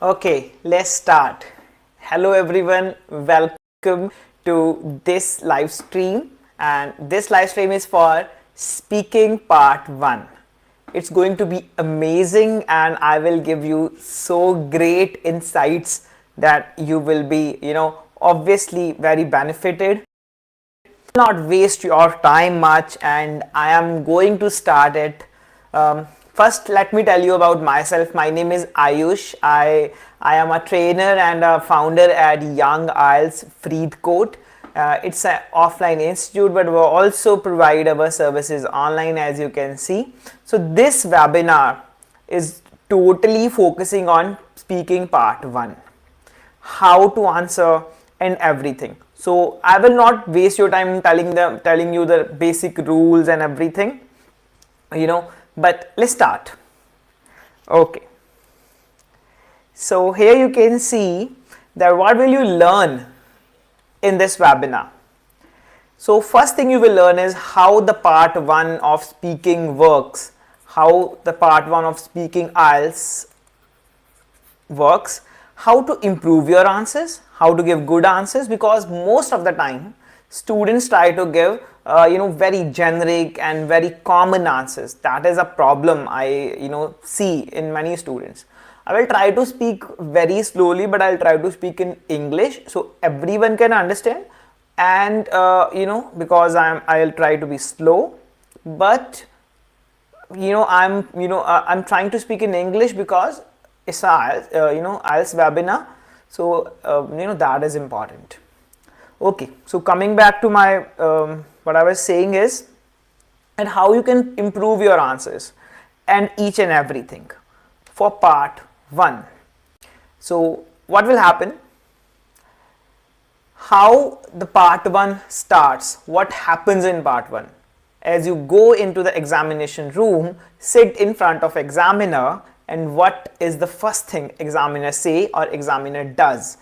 Okay, let's start. Hello everyone, welcome to this live stream, and this live stream is for speaking part 1. It's going to be amazing and I will give you so great insights that you will be, obviously very benefited. Not waste your time much, and I am going to start it. First, let me tell you about myself. My name is Ayush. I am a trainer and a founder at Young IELTS Freedcoat. It's an offline institute, but we also provide our services online, as you can see. So this webinar is totally focusing on speaking part 1, how to answer and everything. So I will not waste your time telling you the basic rules and everything, but let's start. Okay, so here you can see that what will you learn in this webinar. So first thing you will learn is how the part 1 of speaking works, how the part 1 of speaking IELTS works, how to improve your answers, how to give good answers, because most of the time students try to give very generic and very common answers. That is a problem I see in many students. I will try to speak very slowly, but I'll try to speak in English so everyone can understand, and because I'll try to be slow, but I'm trying to speak in English because it's a IELTS webinar, so that is important. Okay, so coming back to my what I was saying is, and how you can improve your answers and each and everything for part 1. So what will happen, how the part 1 starts, what happens in part 1. As you go into the examination room, sit in front of examiner, and what is the first thing examiner say or examiner does.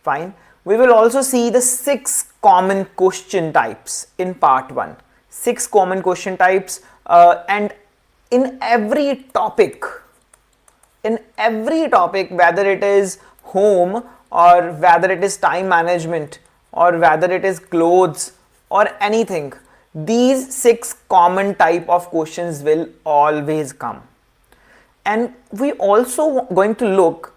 Fine. We will also see the 6 common question types in part 1. 6 common question types, and in every topic, whether it is home or whether it is time management or whether it is clothes or anything, these 6 common type of questions will always come. And we also going to look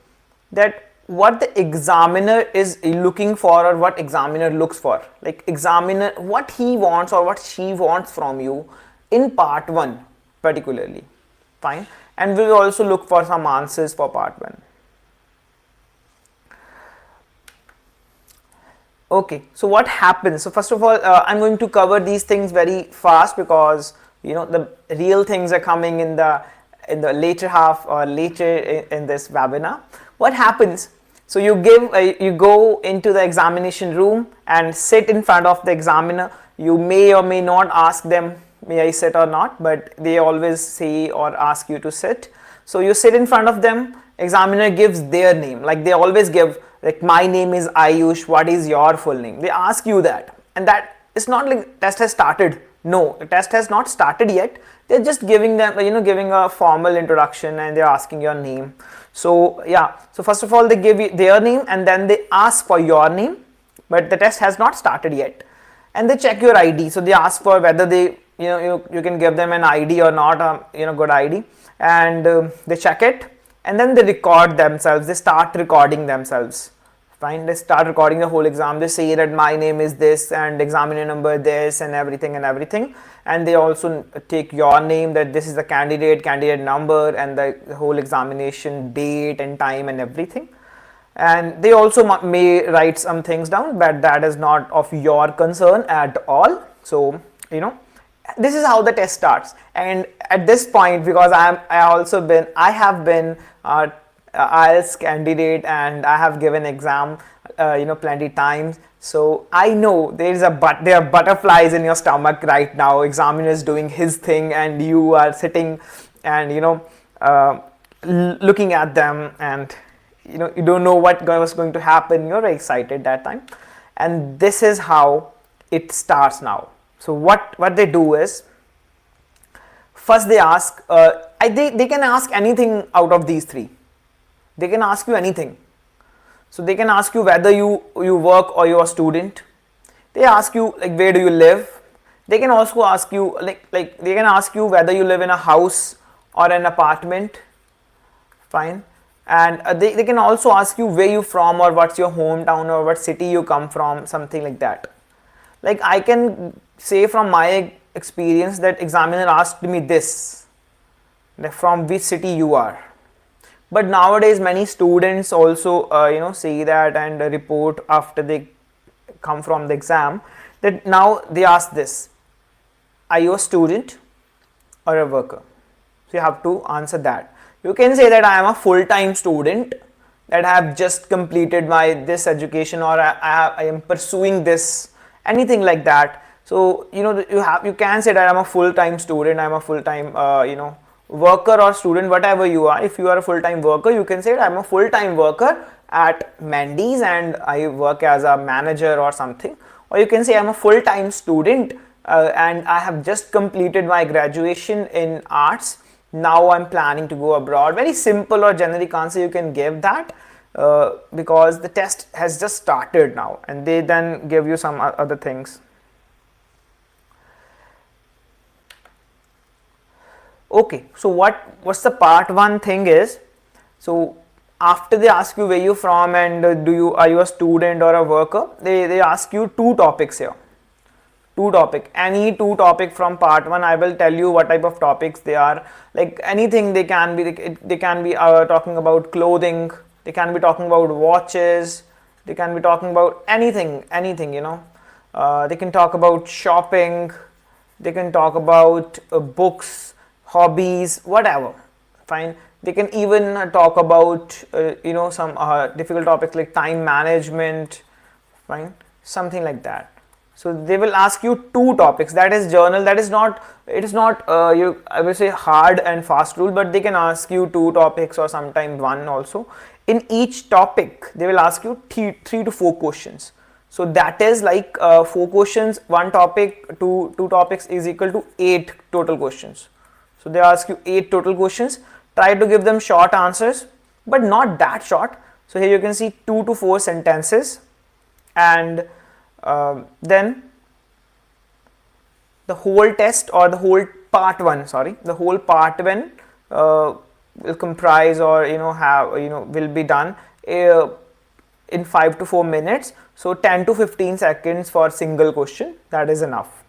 that what the examiner is looking for or what examiner looks for, like examiner, what he wants or what she wants from you in part 1 particularly. Fine. And we will also look for some answers for part 1. Okay, so what happens? So first of all, I'm going to cover these things very fast because the real things are coming in the later half or later in this webinar. What happens? So you go into the examination room and sit in front of the examiner. You may or may not ask them, may I sit or not, but they always say or ask you to sit. So you sit in front of them, examiner gives their name, like they always give, like, my name is Ayush, what is your full name? They ask you that, and that it's not like test has started. No, the test has not started yet. They're just giving them, giving a formal introduction, and they're asking your name. So yeah, so first of all they give you their name and then they ask for your name, but the test has not started yet, and they check your ID. So they ask for whether they you can give them an ID or not, good ID, and they check it, and then they record themselves. They start recording themselves. Fine, they start recording the whole exam. They say that my name is this and examiner number this and everything, and they also take your name, that this is the candidate number, and the whole examination date and time and everything. And they also may write some things down, but that is not of your concern at all. So this is how the test starts. And at this point, because I have been IELTS candidate and I have given exam plenty times, so I know there are butterflies in your stomach right now. Examiner is doing his thing and you are sitting and looking at them, and you don't know what was going to happen. You're very excited that time, and this is how it starts now. So what they do is, first they ask, they can ask anything out of these 3. They can ask you anything. So they can ask you whether you work or you're a student. They ask you like where do you live. They can also ask you like they can ask you whether you live in a house or an apartment. Fine. And they can also ask you where you from or what's your hometown or what city you come from, something like that. Like I can say from my experience that examiner asked me this, like from which city you are. But nowadays many students also say that and report after they come from the exam that now they ask this, are you a student or a worker? So you have to answer that. You can say that I am a full-time student, that I have just completed my this education, or I am pursuing this, anything like that. So you can say that I am a full-time student, I am a full-time worker or student, whatever you are. If you are a full-time worker, you can say that I am a full-time worker at Mandy's and I work as a manager or something. Or you can say I am a full-time student and I have just completed my graduation in arts. Now I'm planning to go abroad. Very simple or generic answer you can give that because the test has just started now, and they then give you some other things. Okay, so what's the part one thing is, so after they ask you where you from and are you a student or a worker, they ask you two topics here. Any two topic from part one. I will tell you what type of topics they are. Like anything, they can be talking about clothing, they can be talking about watches, they can be talking about anything. They can talk about shopping, they can talk about books, hobbies, whatever. Fine. They can even talk about some difficult topics like time management. Fine, something like that. So they will ask you two topics. That is journal. That is not. It is not. I will say hard and fast rule, but they can ask you two topics or sometimes one also. In each topic, they will ask you three to four questions. So that is like 4 questions. One topic, two topics is equal to 8 total questions. So they ask you 8 total questions. Try to give them short answers, but not that short. So here you can see 2 to 4 sentences, and then the whole test or the whole part one will comprise or will be done in 5 to 4 minutes. So 10 to 15 seconds for single question, that is enough.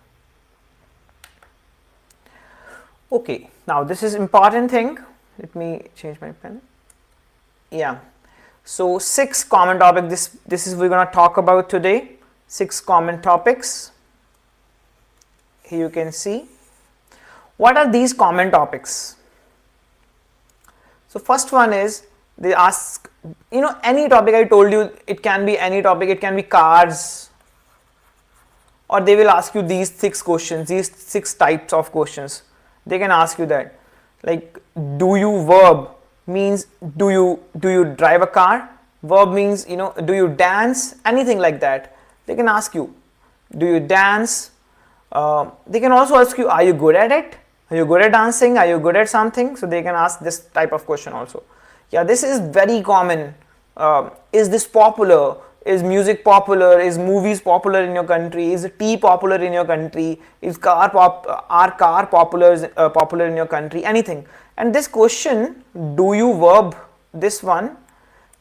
Okay, now this is important thing. Let me change my pen. Yeah, so 6 common topics. This is we're gonna talk about today. 6 common topics. Here you can see. What are these common topics? So first one is they ask any topic. I told you it can be any topic. It can be cars, or they will ask you these 6 questions. These 6 types of questions. They can ask you that, like, do you verb means do you drive a car? Verb means do you dance? Anything like that. They can ask you, do you dance? They can also ask you, are you good at it? Are you good at dancing? Are you good at something? So they can ask this type of question also. Yeah, this is very common. Is this popular? Is music popular? Is movies popular in your country? Is tea popular in your country? Is are car popular in your country? Anything. And this question, do you verb, this one,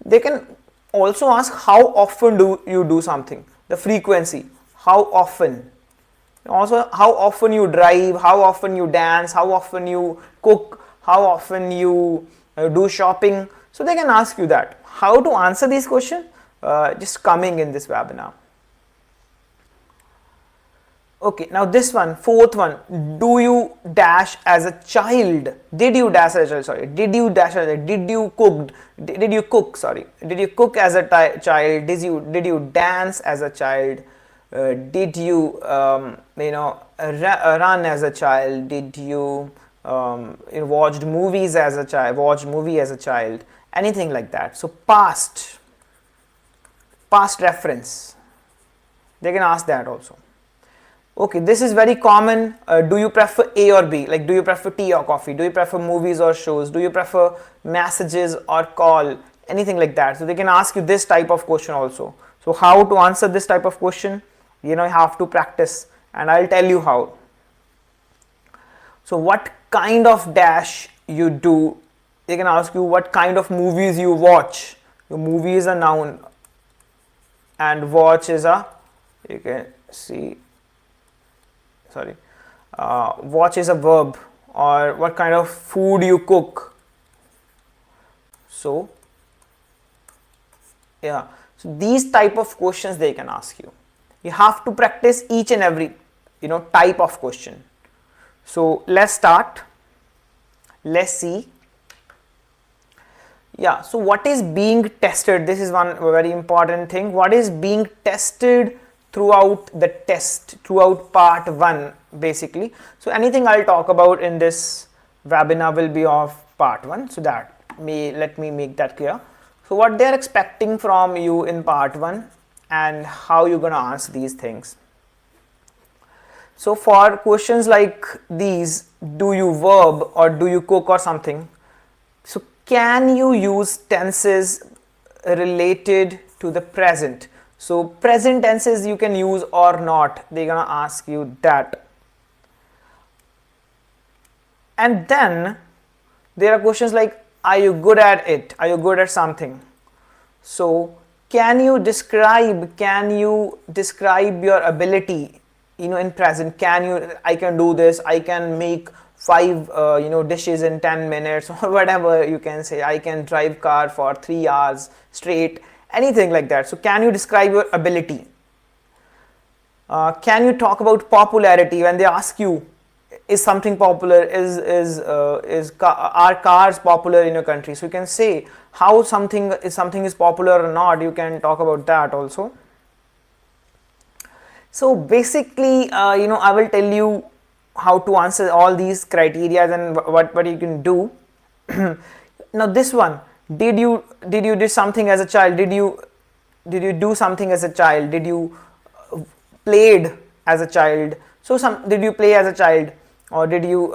they can also ask how often do you do something, the frequency, how often. Also, how often you drive, how often you dance, how often you cook, how often you do shopping. So they can ask you that. How to answer these questions? Just coming in this webinar. Okay, now this one, 4th one. Do you dash as a child? Did you dash as a child? Sorry. Did you dash as a child? Did you cook? Did you cook? Sorry. Did you cook as a child? Did you dance as a child? Did you run as a child? Did you watched movies as a child? Watched movie as a child? Anything like that. So past reference. They can ask that also. Okay, this is very common. Do you prefer A or B? Like, do you prefer tea or coffee? Do you prefer movies or shows? Do you prefer messages or call? anything like that. So they can ask you this type of question also. So how to answer this type of question, you have to practice, and I'll tell you how. So what kind of dash you do, they can ask you what kind of movies you watch. Your movie is a noun and watch is a, you can see, sorry, watch is a verb. Or what kind of food you cook. So yeah, so these type of questions they can ask you. You have to practice each and every type of question. So let's start. Let's see. Yeah, so what is being tested? This is one very important thing. What is being tested throughout the test, throughout part 1 basically. So anything I'll talk about in this webinar will be of part 1. So let me make that clear. So what they are expecting from you in part 1 and how you're going to answer these things. So for questions like these, do you verb or do you cook or something, so can you use tenses related to the present? So present tenses you can use or not, they're gonna ask you that. And then there are questions like, are you good at it? Are you good at something? So can you describe your ability, in present? I can do this, I can make 5 dishes in 10 minutes or whatever you can say. I can drive car for 3 hours straight, anything like that. So can you describe your ability? Can you talk about popularity? When they ask you, is something popular, are cars popular in your country? So you can say how something is popular or not. You can talk about that also. So basically, I will tell you how to answer all these criteria and what you can do. Now this one, did you do something as a child? Did you do something as a child? Did you played as a child? So did you play as a child, or did you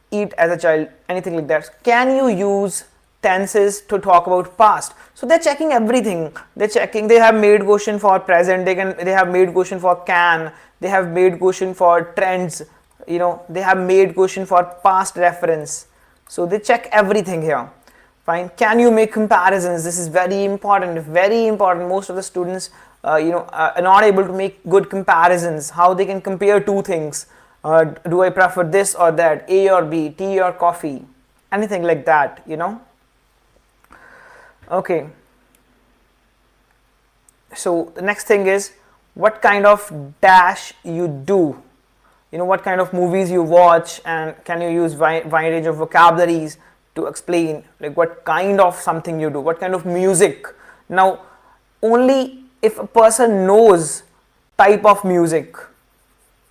eat as a child? Anything like that. Can you use tenses to talk about past? So they're checking everything. They have made question for present. They have made question for can. They have made question for trends. They have made question for past reference. So they check everything here. Fine. Can you make comparisons? This is very important. Very important. Most of the students are not able to make good comparisons. How they can compare two things. Do I prefer this or that? A or B? Tea or coffee? Anything like that. Okay. So the next thing is what kind of dash you do. What kind of movies you watch, and can you use wide range of vocabularies to explain like what kind of something you do, what kind of music. Now only if a person knows type of music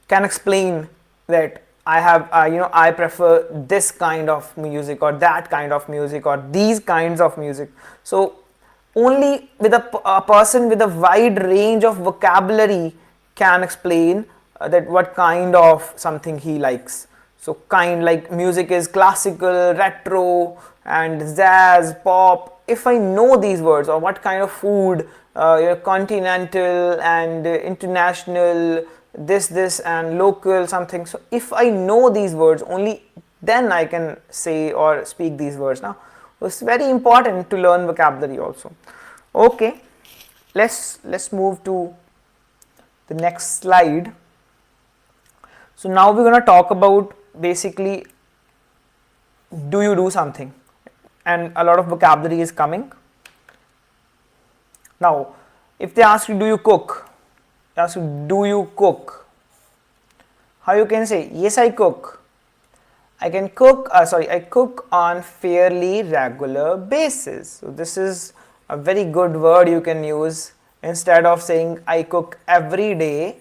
can explain that I prefer this kind of music or that kind of music or these kinds of music. So only with a person with a wide range of vocabulary can explain that what kind of something he likes. So like music is classical, retro and jazz, pop. If I know these words, or what kind of food, continental and international, this and local something. So if I know these words, only then I can say or speak these words. Now it's very important to learn vocabulary also. Okay, let's move to the next slide. So now we're going to talk about basically, do you do something, and a lot of vocabulary is coming. Now if they ask you, do you cook? They ask you, do you cook? How you can say, yes I cook. I can cook, I cook on fairly regular basis. So this is a very good word you can use. Instead of saying I cook every day,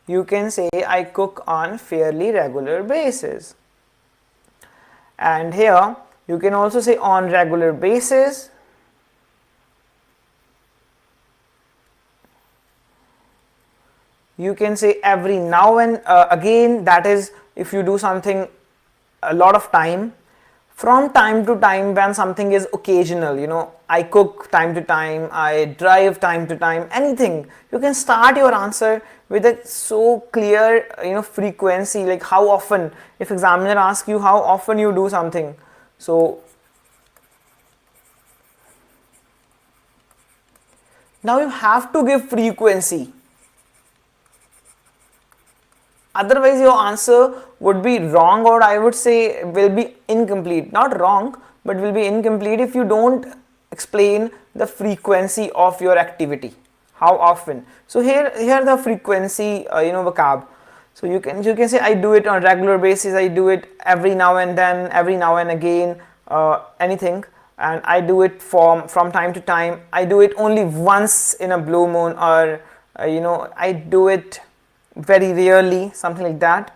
you can say I cook on fairly regular basis. And here you can also say on regular basis. You can say every now and again, that is if you do something a lot of time. from time to time, when something is occasional, I cook time to time, I drive time to time, anything, you can start your answer with a so clear, frequency, like how often. If examiner asks you how often you do something, so now you have to give frequency. Otherwise your answer would be wrong, or I would say will be incomplete. Not wrong, but will be incomplete if you don't explain the frequency of your activity. How often? So here the frequency, vocab. So you can say I do it on regular basis, I do it every now and then, every now and again, anything, and I do it from time to time. I do it only once in a blue moon, or I do it very rarely, something like that.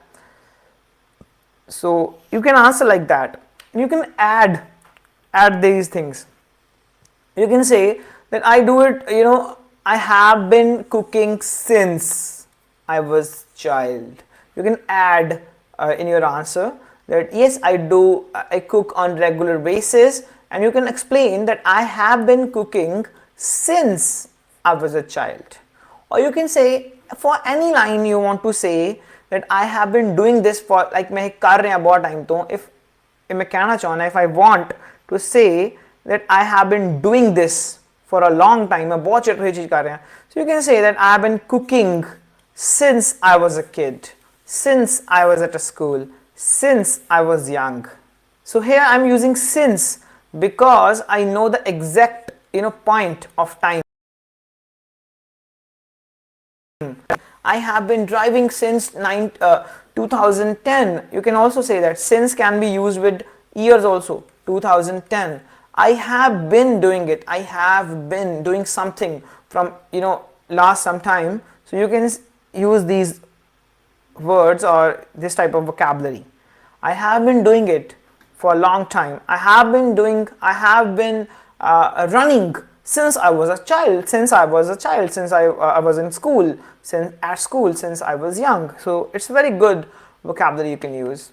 So you can answer like that. You can add these things. You can say that I do it, I have been cooking since I was child. You can add in your answer that yes, I cook on regular basis, and you can explain that I have been cooking since I was a child. Or you can say, for any line you want to say that I have been doing this for, like मैं कर रहा बहुत time तो, if मैं कहना चाहना, if I want to say that I have been doing this for a long time, मैं बहुत चीज़ हुई चीज़ कर रहा, so you can say that I have been cooking since I was a kid, since I was at a school, since I was young. So here I'm using since because I know the exact point of time. I have been driving since 2010. You can also say that since can be used with years also. 2010. I have been doing it. I have been doing something from last some time. So you can use these words or this type of vocabulary. I have been doing it for a long time. I have been running since I was a child, since I was in school, since I was young. So it's very good vocabulary you can use.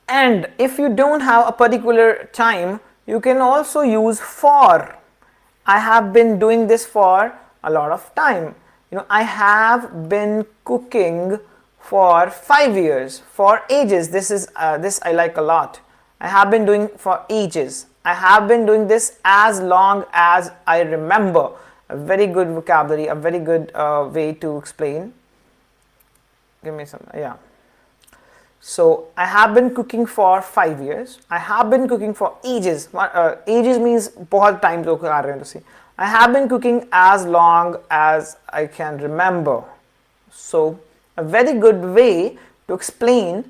And if you don't have a particular time, you can also use for. I have been doing this for a lot of time. I have been cooking for 5 years, for ages. This I like a lot. I have been doing for ages. I have been doing this as long as I remember. A very good vocabulary, a very good way to explain. Give me some, yeah. So I have been cooking for 5 years. I have been cooking for ages. Ages means बहुत time तो कर रहे हैं तुसी. I have been cooking as long as I can remember. So a very good way to explain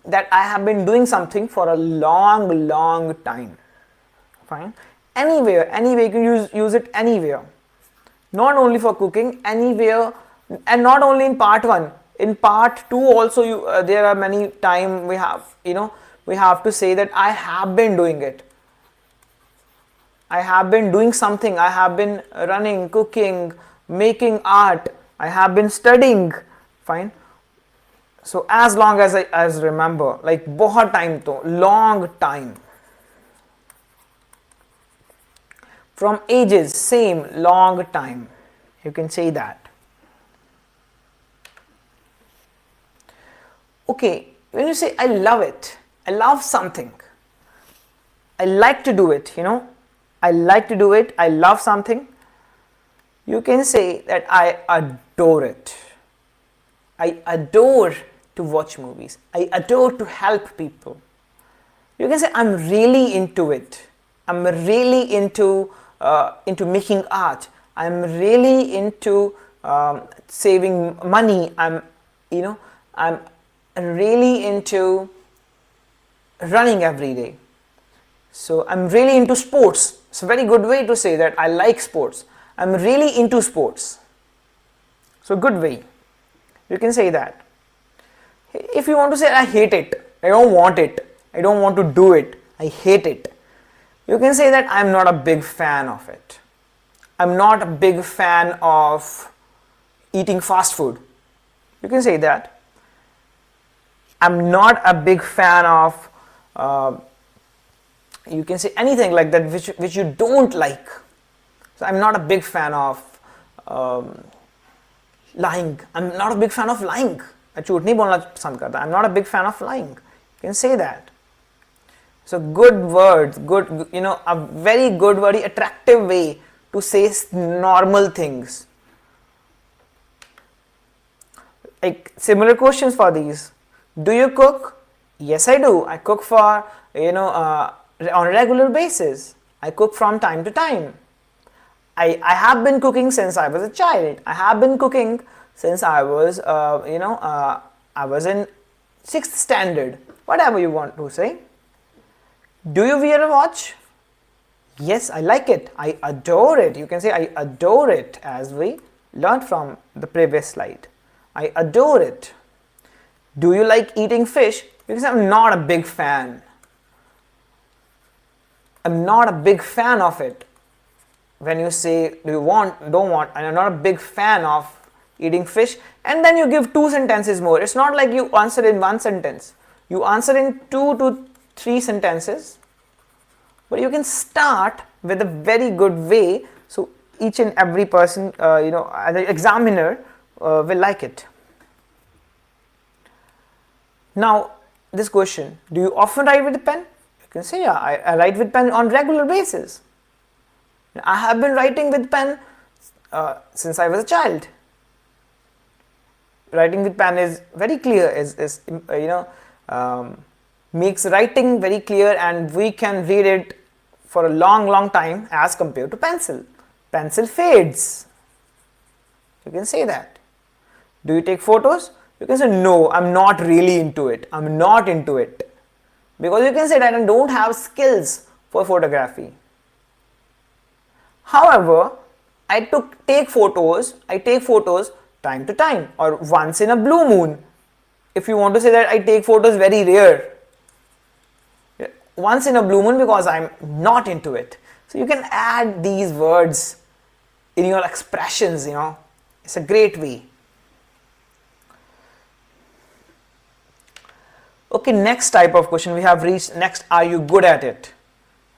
that I have been doing something for a long time. Fine. Anywhere you can use it anywhere. Not only for cooking, anywhere, and not only in part 1. In part 2 also there are many time we have to say that I have been doing it. I have been doing something. I have been running, cooking, making art. I have been studying. Fine. So as long as I remember, like बहुत time to, long time. From ages, same, long time. You can say that. Okay, when you say I love it, I love something, I like to do it, I like to do it, I love something, you can say that I adore it. I adore to watch movies. I adore to help people. You can say I'm really into it. I'm really into making art. I'm really into saving money. I'm really into running every day. So I'm really into sports. It's a very good way to say that I like sports. I'm really into sports. So good way. You can say that. If you want to say I hate it, I don't want it, I don't want to do it, I hate it, you can say that I'm not a big fan of it. I'm not a big fan of eating fast food. You can say that. I'm not a big fan of you can say anything like that which you don't like. So I'm not a big fan of lying. I'm not a big fan of lying. मैं झूठ नहीं बोलना पसंद करता. I'm not a big fan of lying. You can say that. So good words, good, a very good, very attractive way to say normal things. Like similar questions for these. Do you cook? Yes, I do. I cook for, on a regular basis. I cook from time to time. I have been cooking since I was a child. I have been cooking since I was, I was in 6th standard. Whatever you want to say. Do you wear a watch? Yes, I like it. I adore it. You can say I adore it, as we learned from the previous slide. I adore it. Do you like eating fish? Because I'm not a big fan. I'm not a big fan of it. When you say do you want, don't want, and I'm not a big fan of eating fish, and then you give 2 sentences more. It's not like you answer in 1 sentence. You answer in 2 to 3 sentences, but you can start with a very good way, so each and every person, the examiner will like it. Now, this question, do you often write with a pen? You can say, yeah, I write with pen on regular basis. I have been writing with pen since I was a child. Writing with pen is very clear, makes writing very clear, and we can read it for a long time as compared to pencil. Pencil fades. You can say that. Do you take photos? You can say, no, I'm not really into it. I'm not into it. Because you can say that I don't have skills for photography. However, I take photos time to time, or once in a blue moon. If you want to say that I take photos very rare. Once in a blue moon, because I'm not into it. So you can add these words in your expressions, It's a great way. Okay, next type of question we have reached. Next, are you good at it?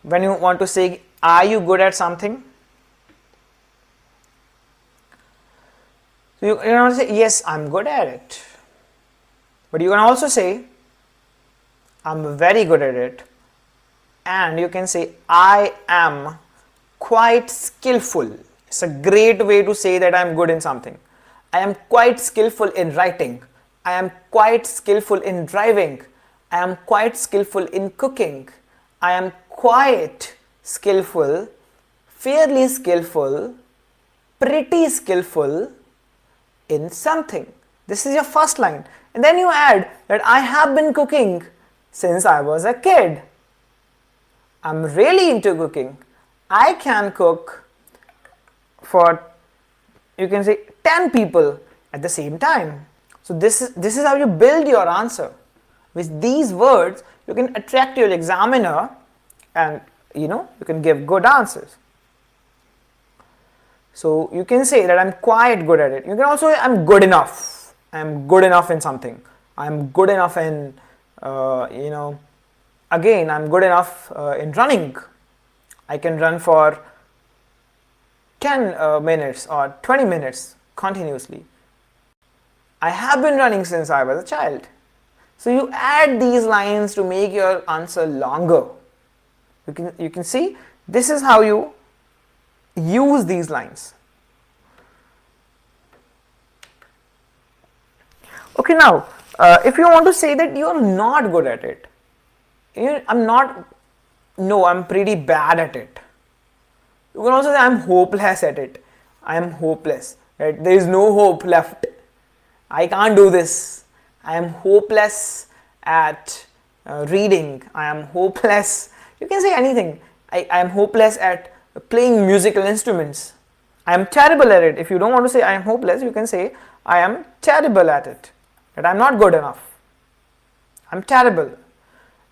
When you want to say, are you good at something? So you can say, yes, I'm good at it. But you can also say, I'm very good at it. And you can say, I am quite skillful. It's a great way to say that I'm good in something. I am quite skillful in writing. I am quite skillful in driving. I am quite skillful in cooking. I am quite skillful, fairly skillful, pretty skillful in something. This is your first line. And then you add that I have been cooking since I was a kid. I'm really into cooking. I can cook for, you can say, 10 people at the same time. So this is how you build your answer. With these words, you can attract your examiner, and you can give good answers. So you can say that I'm quite good at it. You can also say I'm good enough. I'm good enough in something. I'm good enough in, again, I'm good enough in running. I can run for 10 minutes or 20 minutes continuously. I have been running since I was a child. So you add these lines to make your answer longer. You can see this is how you use these lines. Okay, now if you want to say that you are not good at it, I'm pretty bad at it. You can also say I'm hopeless at it. I am hopeless. Right? There is no hope left. I can't do this. I am hopeless at reading. I am hopeless. You can say anything. I am hopeless at playing musical instruments. I am terrible at it. If you don't want to say I am hopeless, you can say I am terrible at it. That I am not good enough. I am terrible.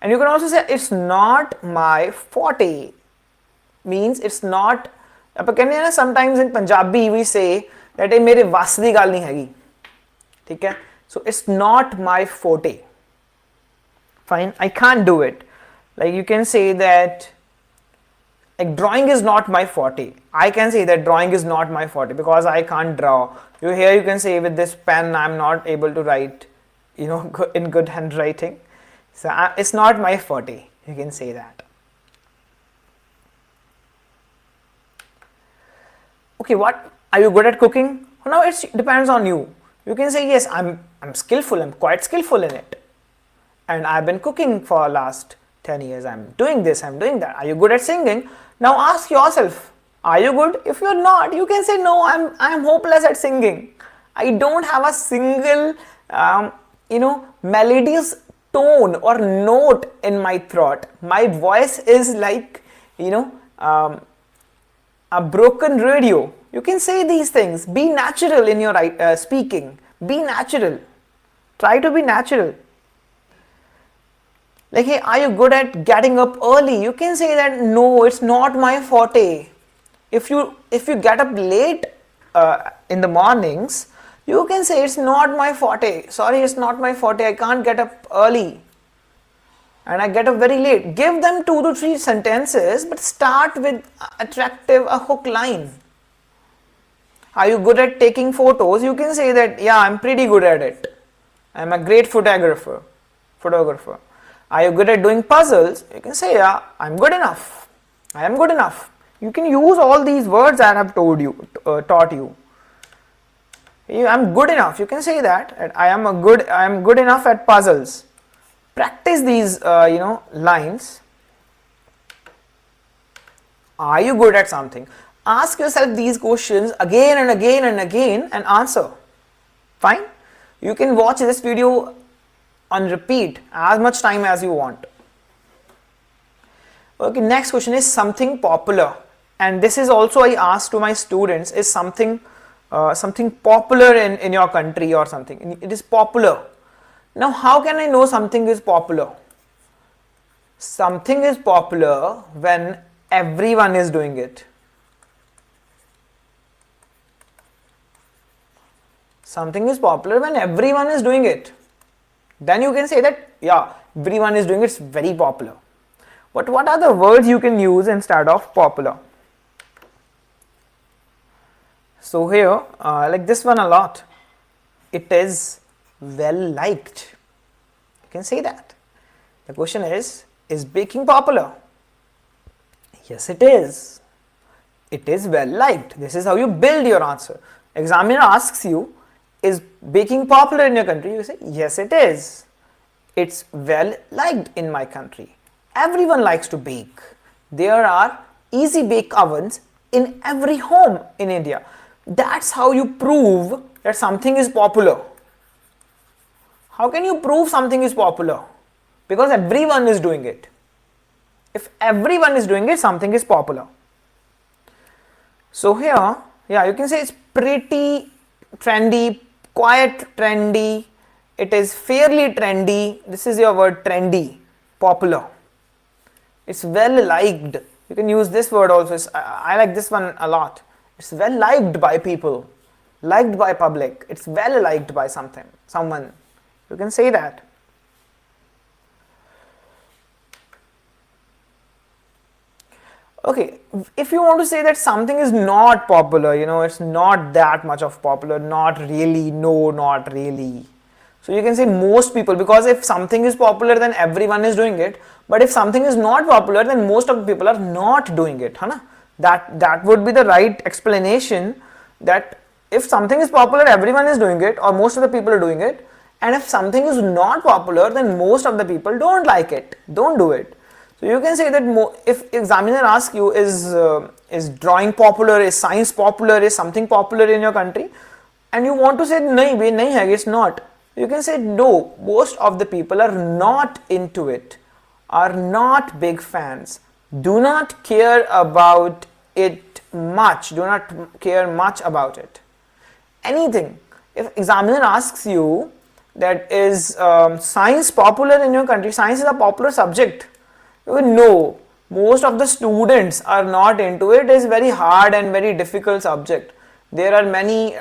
And you can also say it's not my forte. Means it's not. Sometimes in Punjabi we say that ये मेरे वस दी गल नहीं हैगी. ठीक है? So it's not my forte. Fine, I can't do it. Like you can say that like drawing is not my forte. I can say that drawing is not my forte because I can't draw. You can say with this pen I'm not able to write, in good handwriting. So it's not my forte. You can say that. Okay, what are you good at cooking? Now it depends on you. You can say yes, I'm skillful. I'm quite skillful in it, and I've been cooking for last 10 years. I'm doing this. I'm doing that. Are you good at singing? Now ask yourself, are you good? If you're not, you can say no. I'm hopeless at singing. I don't have a single melodious tone or note in my throat. My voice is like a broken radio. You can say these things. Be natural in your speaking. Be natural. Try to be natural. Like, hey, are you good at getting up early? You can say that no, it's not my forte. If you get up late in the mornings, you can say it's not my forte. Sorry, it's not my forte. I can't get up early. And I get up very late. Give them 2 to 3 sentences, but start with a hook line. Are you good at taking photos? You can say that, yeah, I'm pretty good at it. I'm a great photographer. Are you good at doing puzzles? You can say, yeah, I'm good enough. I am good enough. You can use all these words that I have taught you. I'm good enough. You can say that. I am good enough at puzzles. Practice these, lines. Are you good at something? Ask yourself these questions again and again and again and answer. Fine? You can watch this video on repeat as much time as you want. Okay, next question is something popular. And this is also I ask to my students, is something popular in your country or something. It is popular. Now, how can I know something is popular? Something is popular when everyone is doing it. Something is popular when everyone is doing it. Then you can say that, yeah, everyone is doing it, it's very popular. But what are the words you can use instead of popular? So here, like this one a lot. It is well liked. You can say that. The question is baking popular? Yes, it is. It is well liked. This is how you build your answer. Examiner asks you, is baking popular in your country? You say, yes, it is. It's well liked in my country. Everyone likes to bake. There are easy bake ovens in every home in India. That's how you prove that something is popular. How can you prove something is popular? Because everyone is doing it. If everyone is doing it, something is popular. So here, yeah, you can say it's pretty trendy, quite trendy, it is fairly trendy. This is your word, trendy, popular. It's well liked. You can use this word also. I like this one a lot. It's well liked by people, liked by public. It's well liked by someone. You can say that. Okay, if you want to say that something is not popular, it's not that much of popular, not really, no, not really. So you can say most people, because if something is popular, then everyone is doing it. But if something is not popular, then most of the people are not doing it. Hai na? That would be the right explanation, that if something is popular, everyone is doing it, or most of the people are doing it. And if something is not popular, then most of the people don't like it, don't do it. So you can say that if examiner asks you, is drawing popular, is science popular, is something popular in your country, and you want to say nahi hai, it's not, you can say no, most of the people are not into it, are not big fans, do not care about it much, do not care much about it. Anything. If examiner asks you that is science popular in your country, science is a popular subject, no, most of the students are not into it. It is very hard and very difficult subject. There are many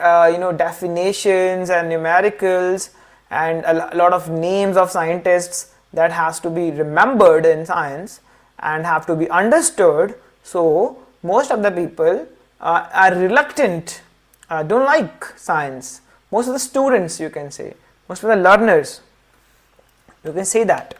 definitions and numericals and a lot of names of scientists that has to be remembered in science and have to be understood. So most of the people are reluctant, don't like science. Most of the students, you can say, most of the learners, you can say that.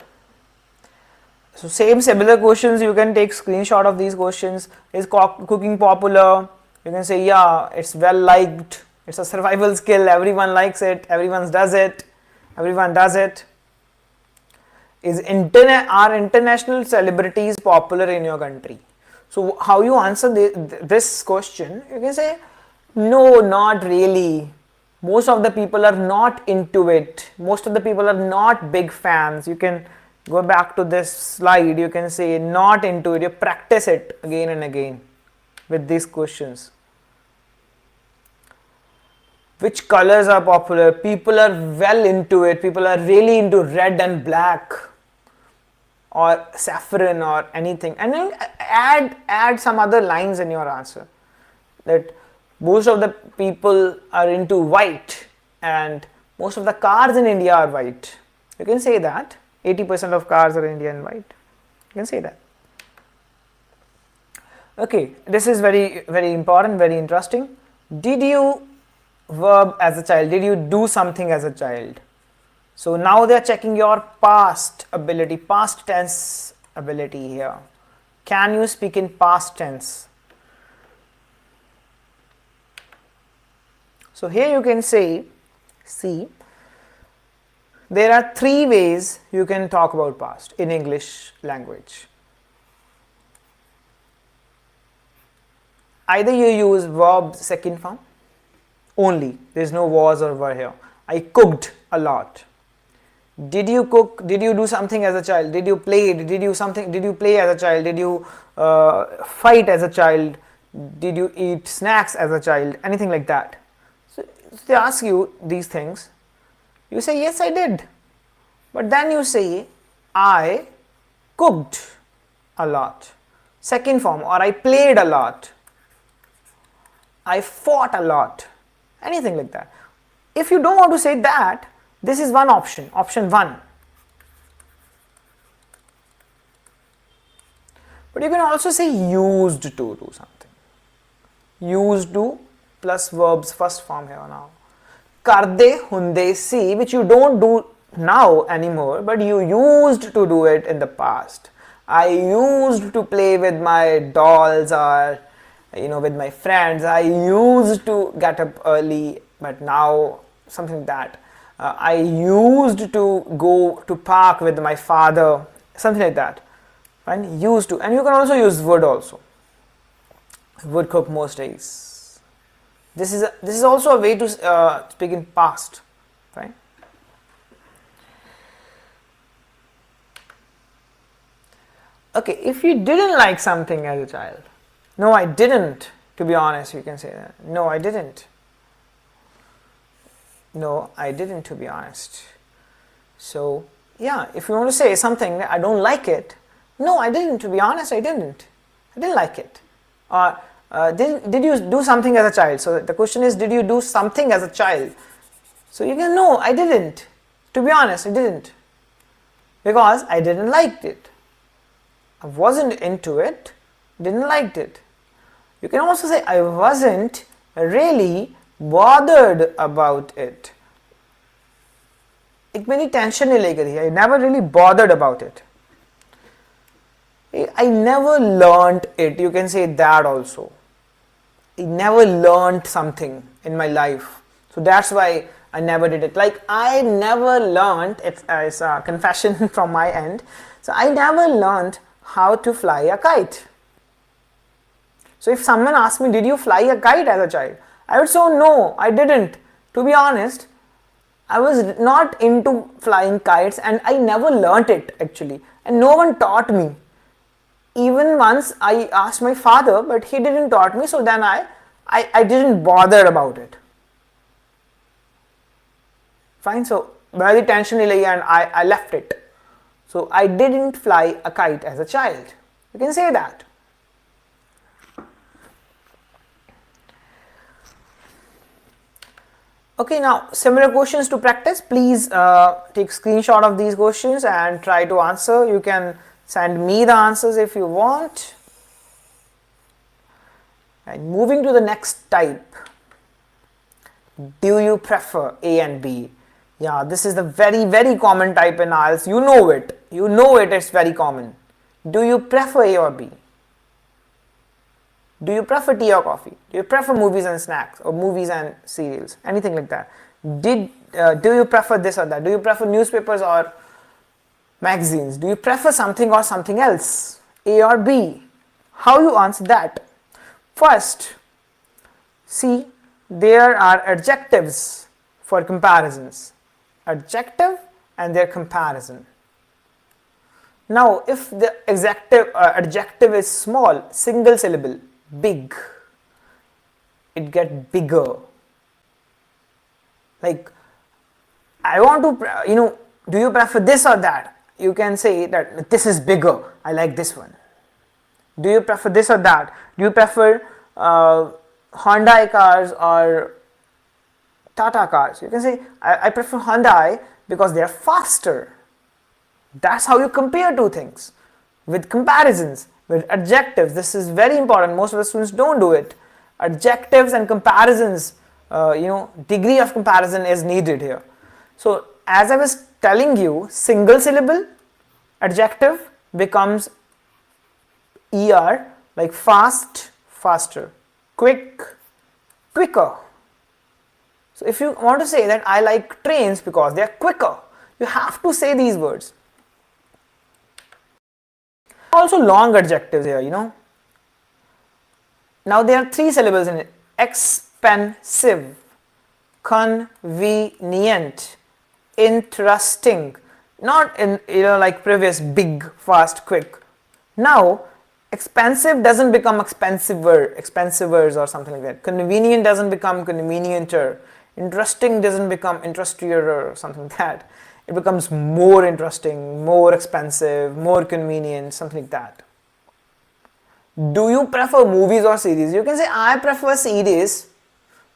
So same similar questions, you can take screenshot of these questions. Is cooking popular? You can say, yeah, it's well liked, it's a survival skill, everyone likes it, everyone does it, everyone does it. Are international celebrities popular in your country? So how you answer this question, you can say, no, not really. Most of the people are not into it. Most of the people are not big fans. You can go back to this slide, you can say not into it, you practice it again and again with these questions. Which colors are popular? People are well into it. People are really into red and black or saffron or anything, and then add some other lines in your answer, that most of the people are into white and most of the cars in India are white. You can say that 80% of cars are Indian white. You can say that. Okay, this is very important, very interesting. Did you verb as a child? Did you do something as a child? So now they are checking your past ability, past tense ability here. Can you speak in past tense? So here you can say, see, there are 3 ways you can talk about past in English language. Either you use verb second form only, there is no was or were here. I cooked a lot. Did you cook? Did you do something as a child? Did you play? Did you play as a child? Did you fight as a child? Did you eat snacks as a child? Anything like that. So they ask you these things. You say, yes, I did. But then you say, I cooked a lot. Second form, or I played a lot. I fought a lot. Anything like that. If you don't want to say that, this is one option, option 1. But you can also say used to do something. Used to plus verbs first form here now. Karde hunde si, which you don't do now anymore, but you used to do it in the past. I used to play with my dolls or with my friends. I used to get up early, but now something like that. I used to go to park with my father, something like that. Fine, used to, and you can also use would also. Would cook most days. This is also a way to speak in past, right? Okay, if you didn't like something as a child, no, I didn't. To be honest, you can say that. No, I didn't. No, I didn't, to be honest. So, yeah, if you want to say something, I don't like it. No, I didn't, to be honest, I didn't. I didn't like it. Or, did you do something as a child? So, the question is, did you do something as a child? So, you can, no, I didn't. To be honest, I didn't. Because I didn't like it. I wasn't into it, didn't like it. You can also say, I wasn't really bothered about it. एक मेरी tension नहीं लेकर ही, I never really bothered about it. I never learnt it. You can say that also. I never learnt something in my life. So that's why I never did it. Like I never learnt, it's a confession from my end. So I never learnt how to fly a kite. So if someone asked me, did you fly a kite as a child? I would say, no, I didn't. To be honest, I was not into flying kites and I never learnt it actually. And no one taught me. Even once I asked my father, but he didn't taught me, so then I didn't bother about it. Fine, so very tension and I left it. So I didn't fly a kite as a child. You can say that. Okay, now similar questions to practice. Please take screenshot of these questions and try to answer. You can send me the answers if you want. And moving to the next type. Do you prefer A and B? Yeah, this is the very common type in IELTS. You know it. You know it, it's very common. Do you prefer A or B? Do you prefer tea or coffee? Do you prefer movies and snacks or movies and cereals? Anything like that. Do you prefer this or that? Do you prefer newspapers or magazines? Do you prefer something or something else? A or B? How you answer that? First, see, there are adjectives for comparisons. Adjective and their comparison. Now, if the adjective is small, single syllable, big, it get bigger. Like, I want to, do you prefer this or that? You can say that this is bigger, I like this one. Do you prefer this or that? Do you prefer Hyundai cars or Tata cars? You can say, I prefer Hyundai because they are faster. That's how you compare two things. With comparisons, with adjectives, this is very important. Most of the students don't do it. Adjectives and comparisons, degree of comparison is needed here. So, as I was telling you, single syllable adjective becomes ER, like fast, faster, quick, quicker. So, if you want to say that I like trains because they are quicker, you have to say these words. Also long adjectives here, Now there are three syllables in it. Expensive, convenient, interesting. Not in, like previous big, fast, quick. Now, expensive doesn't become expensivers or something like that. Convenient doesn't become convenienter. Interesting doesn't become interestier or something like that. It becomes more interesting, more expensive, more convenient, something like that. Do you prefer movies or series? You can say, I prefer series.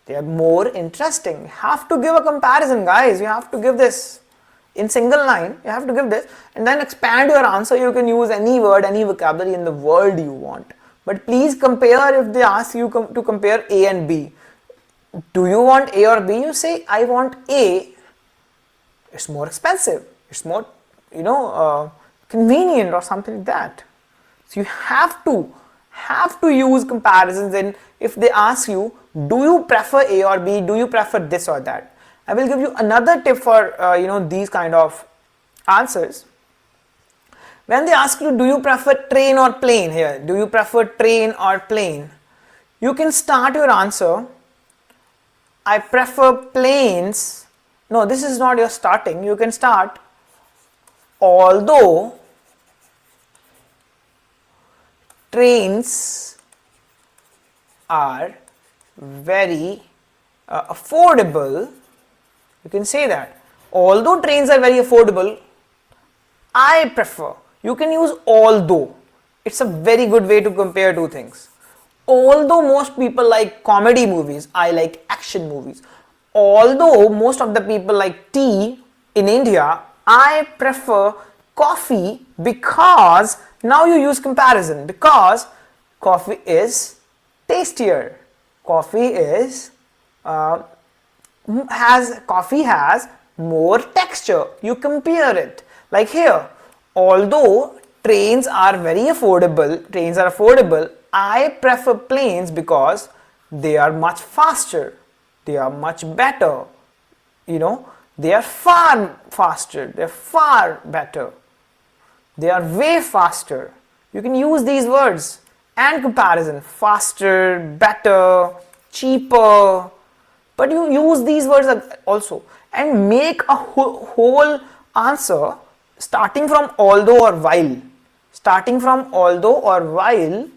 They are more interesting. You have to give a comparison, guys. You have to give this. In single line, you have to give this. And then expand your answer. You can use any word, any vocabulary in the world you want. But please compare if they ask you to compare A and B. Do you want A or B? You say, I want A. It's more expensive, it's more, convenient or something like that. So you have to use comparisons. And if they ask you, do you prefer A or B? Do you prefer this or that? I will give you another tip for, these kind of answers. When they ask you, do you prefer train or plane here? Do you prefer train or plane? You can start your answer, I prefer planes. No, this is not your starting. You can start, although trains are very affordable. You can say that. Although trains are very affordable, I prefer. You can use although. It's a very good way to compare two things. Although most people like comedy movies, I like action movies. Although most of the people like tea in India, I prefer coffee because now you use comparison, because coffee is tastier. Coffee has more texture. You compare it. Like here, although trains are affordable, I prefer planes because they are much faster. They are much better, they are far faster, they are far better, they are way faster. You can use these words and comparison, faster, better, cheaper, but you use these words also and make a whole answer starting from although or while. Starting from although or while,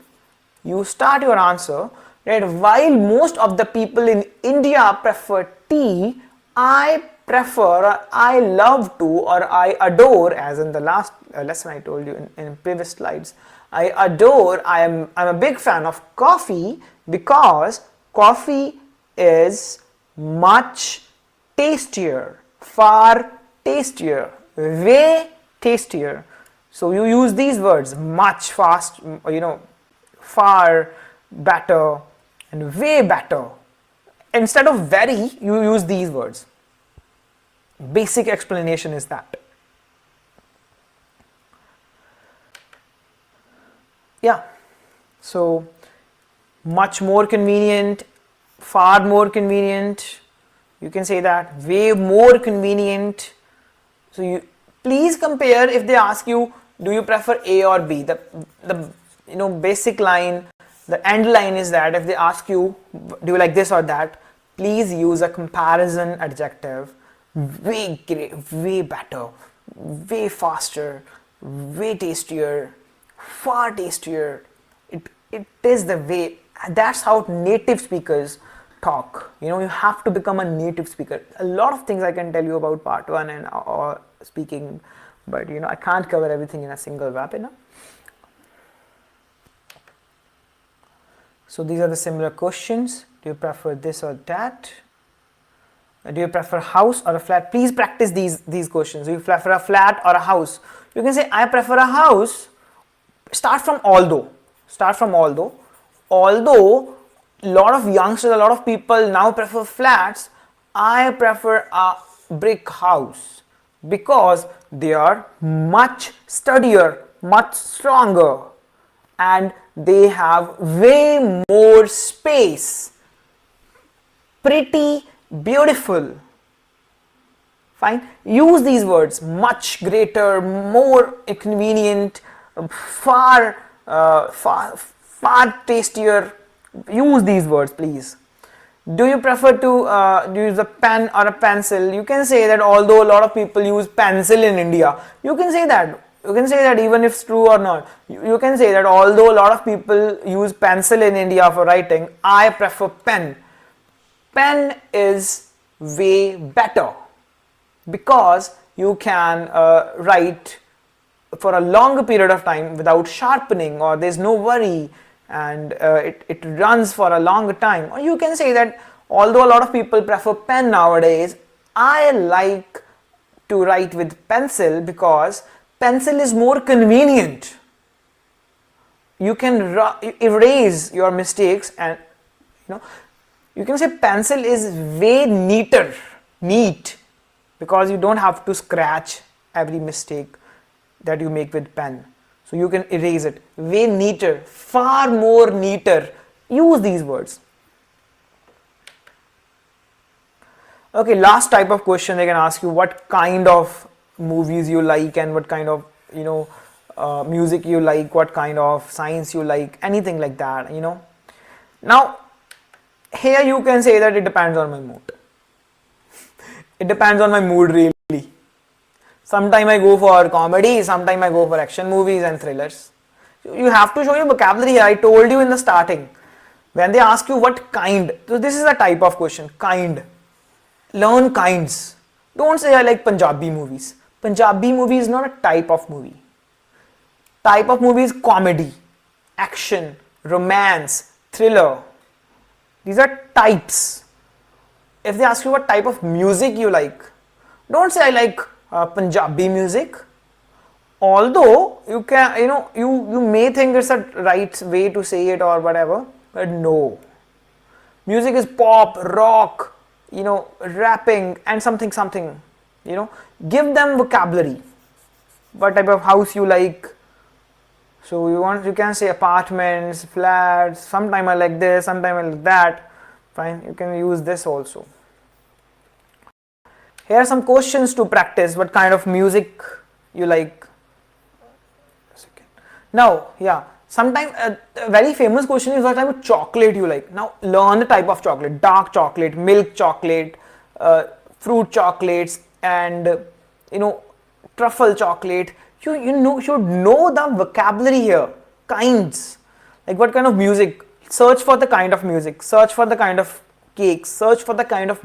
you start your answer. Right, while most of the people in India prefer tea, I prefer, or I love to, or I adore, as in the last lesson I told you in previous slides, I am a big fan of coffee because coffee is much tastier, far tastier, way tastier. So you use these words, much, fast, far better and way better. Instead of very, you use these words. Basic explanation is that. Yeah, so much more convenient, far more convenient, you can say that, way more convenient. So you please compare. If they ask you, do you prefer A or B, the basic line, the end line is that if they ask you, do you like this or that, please use a comparison adjective. Way great, way better, way faster, way tastier, far tastier. It is the way. That's how native speakers talk. You have to become a native speaker. A lot of things I can tell you about part 1 and or speaking, but I can't cover everything in a single webinar. So these are the similar questions. Do you prefer this or that? Do you prefer house or a flat? Please practice these questions. Do you prefer a flat or a house? You can say, I prefer a house. Start from although. Although a lot of youngsters, a lot of people now prefer flats, I prefer a brick house because they are much sturdier, much stronger, and they have way more space. Pretty beautiful. Fine. Use these words: much greater, more convenient, far tastier. Use these words, please. Do you prefer to use a pen or a pencil? You can say that although a lot of people use pencil in India, you can say that. You can say that even if it's true or not. You can say that although a lot of people use pencil in India for writing, I prefer pen. Pen is way better because you can write for a longer period of time without sharpening, or there's no worry, and it runs for a longer time. Or you can say that although a lot of people prefer pen nowadays, I like to write with pencil because pencil is more convenient. You can erase your mistakes, and you can say pencil is way neat because you don't have to scratch every mistake that you make with pen. So you can erase it. Way neater, far more neater. Use these words. Okay, last type of question they can ask you: what kind of movies you like and what kind of music you like, what kind of science you like, anything like that. Now here you can say that it depends on my mood. It depends on my mood really. Sometimes I go for comedy, sometimes I go for action movies and thrillers. You have to show your vocabulary here. I told you in the starting. When they ask you what kind, so this is a type of question, kind. Learn kinds. Don't say I like Punjabi movies. Punjabi movie is not a type of movie. Type of movie is comedy, action, romance, thriller. These are types. If they ask you what type of music you like, don't say I like Punjabi music. Although you can, you may think it's a right way to say it or whatever, but no. Music is pop, rock, rapping and something. Give them vocabulary. What type of house you like? So you can say apartments, flats, sometime I like this, sometime I like that. Fine, you can use this also. Here are some questions to practice. What kind of music you like? Now, sometimes a very famous question is what type of chocolate you like. Now learn the type of chocolate: dark chocolate, milk chocolate, fruit chocolates, and truffle chocolate. You should know the vocabulary here. Kinds, like what kind of music. Search for the kind of music. Search for the kind of cakes. Search for the kind of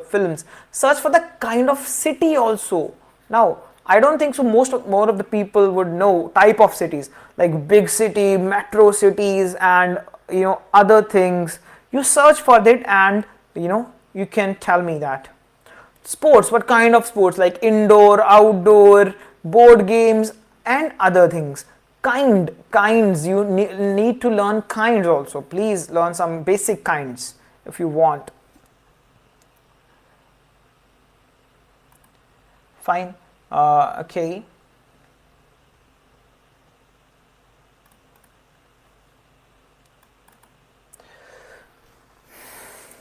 films. Search for the kind of city also. Now I don't think so. More of the people would know type of cities like big city, metro cities, and other things. You search for it, and you can tell me that. Sports, what kind of sports? Like indoor, outdoor, board games, and other things. Kinds, you need to learn kinds also. Please learn some basic kinds if you want. Fine. Okay.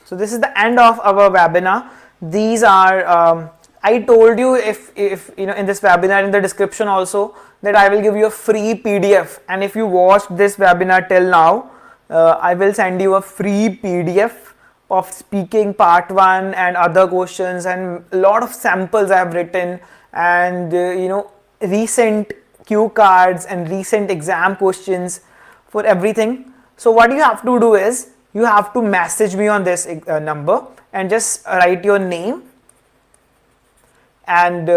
So this is the end of our webinar. These are, I told you if you know in this webinar, in the description also, that I will give you a free PDF, and if you watched this webinar till now, I will send you a free PDF of speaking part 1 and other questions and a lot of samples I have written, and you know, recent cue cards and recent exam questions for everything. So what you have to do is you have to message me on this number and just write your name and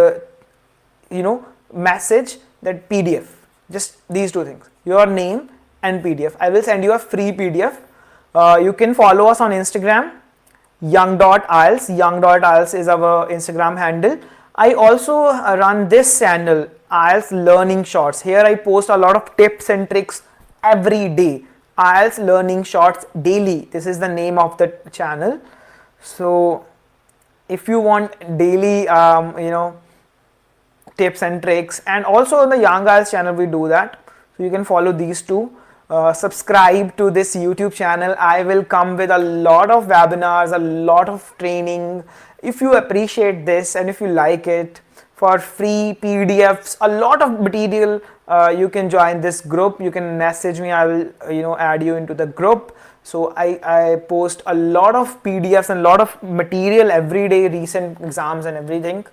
you know, message that PDF, just these two things, your name and PDF. I will send you a free PDF. You can follow us on Instagram, young.ielts. Young.ielts is our Instagram handle. I also run this channel, IELTS Learning Shorts. Here I post a lot of tips and tricks every day. IELTS Learning Shorts Daily. This is the name of the channel. So if you want daily, you know, tips and tricks, and also on the Young IELTS channel we do that. So you can follow these two. Subscribe to this YouTube channel. I will come with a lot of webinars, a lot of training. If you appreciate this and if you like it, for free PDFs, a lot of material, you can join this group. You can message me. I will, you know, add you into the group. So I post a lot of PDFs and a lot of material every day, recent exams and everything.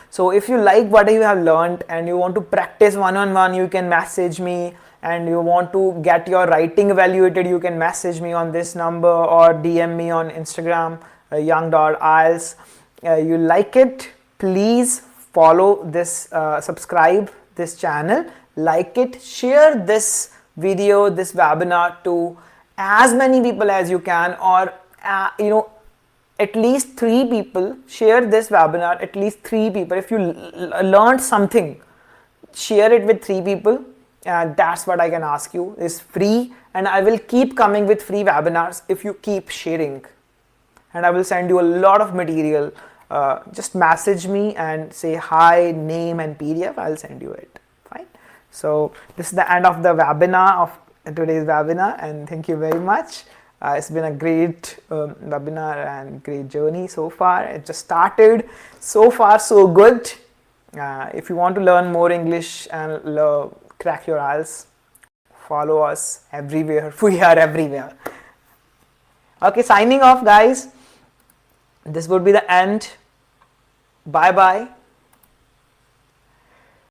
So if you like what you have learned and you want to practice one-on-one, you can message me. And you want to get your writing evaluated, you can message me on this number or DM me on Instagram, young.ielts. You like it, please follow this, subscribe this channel, like it, share this video, this webinar to as many people as you can, or you know, at least 3 people. Share this webinar, at least 3 people. If you learned something, share it with 3 people. And that's what I can ask you. It's free, and I will keep coming with free webinars if you keep sharing, and I will send you a lot of material. Just message me and say hi, name and PDF. I'll send you it. Fine. So this is the end of the webinar, of today's webinar, and thank you very much. It's been a great webinar and great journey so far. It just started. So far so good. If you want to learn more English and crack your IELTS, follow us everywhere. We are everywhere. Okay, signing off, guys. This would be the end. Bye bye.